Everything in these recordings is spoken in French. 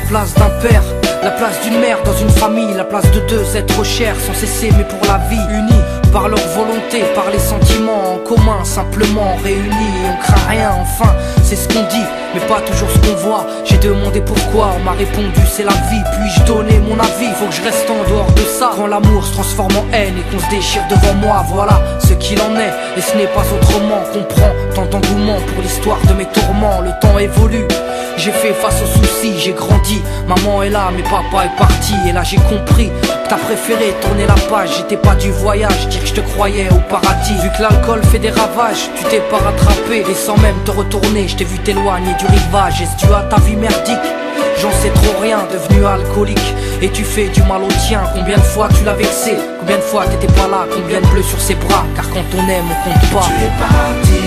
place d'un père, la place d'une mère dans une famille, la place de deux êtres chers sans cesser mais pour la vie, unis par leur volonté, par les sentiments en commun, simplement réunis et on craint rien, enfin c'est ce qu'on dit mais pas toujours ce qu'on voit. J'ai demandé pourquoi, on m'a répondu c'est la vie. Puis-je donner mon avis, faut que je reste en dehors de ça. Quand l'amour se transforme en haine et qu'on se déchire devant moi, voilà ce qu'il en est et ce n'est pas autrement. Comprends tant d'engouement pour l'histoire de mes tourments. Le temps évolue, j'ai fait face aux soucis, j'ai grandi. Maman est là mais papa est parti. Et là j'ai compris que t'as préféré tourner la page. J'étais pas du voyage, dire que je te croyais au paradis. Vu que l'alcool fait des ravages, tu t'es pas rattrapé. Et sans même te retourner, je t'ai vu t'éloigner du rivage. Est-ce dû à ta vie merdique? J'en sais trop rien, devenu alcoolique. Et tu fais du mal au tien. Combien de fois tu l'as vexé? Combien de fois t'étais pas là? Combien de bleus sur ses bras? Car quand on aime on compte pas. Tu es parti,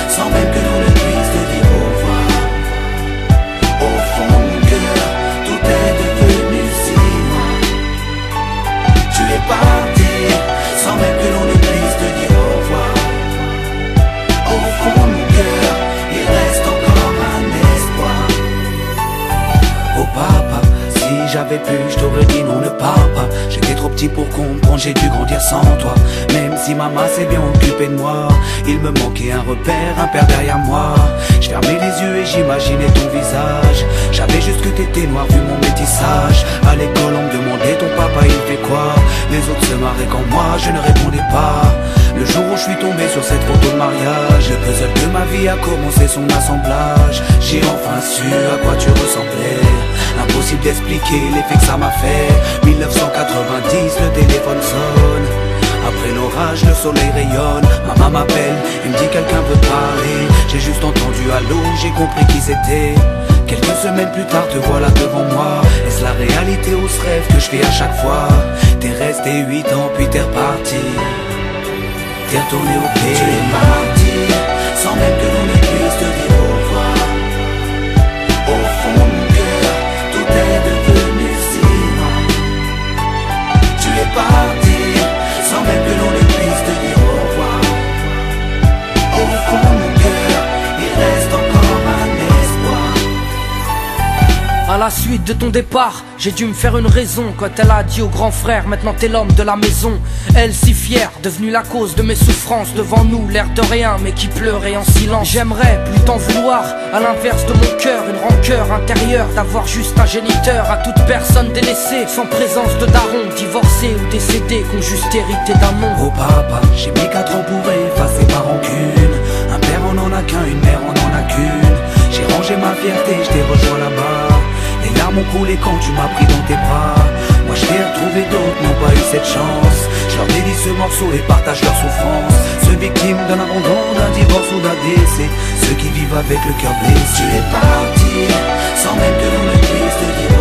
sans même que l'on ne puisse te dire au revoir. Au fond de mon cœur, tout est devenu si loin. Tu es parti, sans même que l'on ne puisse te dire au revoir. Au fond de mon cœur, il reste encore un espoir. Oh papa, si j'avais pu, je t'aurais dit non, ne pars pas. J'étais trop petit pour comprendre, j'ai dû grandir sans toi. Même si maman s'est bien occupée de moi, il me manquait un repère, un père derrière moi. Je fermais les yeux et j'imaginais ton visage. J'avais juste que t'étais noir vu mon métissage. À l'école on me demandait ton papa il fait quoi. Les autres se marraient quand moi je ne répondais pas. Le jour où je suis tombé sur cette photo de mariage, le puzzle de ma vie a commencé son assemblage. J'ai enfin su à quoi tu ressemblais. Impossible d'expliquer l'effet que ça m'a fait. 1990, le téléphone sonne. Après l'orage, le soleil rayonne. Maman m'appelle, il me dit quelqu'un veut parler. J'ai juste entendu allô, j'ai compris qui c'était. Quelques semaines plus tard, te voilà devant moi. Est-ce la réalité ou ce rêve que je fais à chaque fois? T'es resté 8 ans puis t'es reparti. T'es retourné au pays. Tu es parti, sans même que l'on ne puisse te dire au revoir. Au fond de mon cœur, tout est devenu si loin. Tu es parti, sans même que l'on ne puisse te dire au revoir. Au fond de mon cœur, il reste encore un espoir. À la suite de ton départ, j'ai dû me faire une raison. Quand elle a dit au grand frère, maintenant t'es l'homme de la maison. Elle si fière, devenue la cause de mes souffrances. Devant nous, l'air de rien, mais qui pleurait en silence. J'aimerais plus t'en vouloir, à l'inverse de mon cœur. Une rancœur intérieure, d'avoir juste un géniteur. À toute personne délaissée, sans présence de daron. Divorcé ou décédé, qu'on juste hérité d'un nom. Oh papa, j'ai mis 4 ans pour effacer ma rancune. Un père on en a qu'un, une mère on en a qu'une. J'ai rangé ma fierté, je t'ai rejoint là-bas. Les larmes ont coulé quand tu m'as pris dans tes bras. Moi je t'ai retrouvé, d'autres n'ont pas eu cette chance. Je leur dédie ce morceau et partage leur souffrance. Ceux victimes d'un abandon, d'un divorce ou d'un décès. Ceux qui vivent avec le cœur blessé. Tu es parti, sans même que l'on ne puisse te dire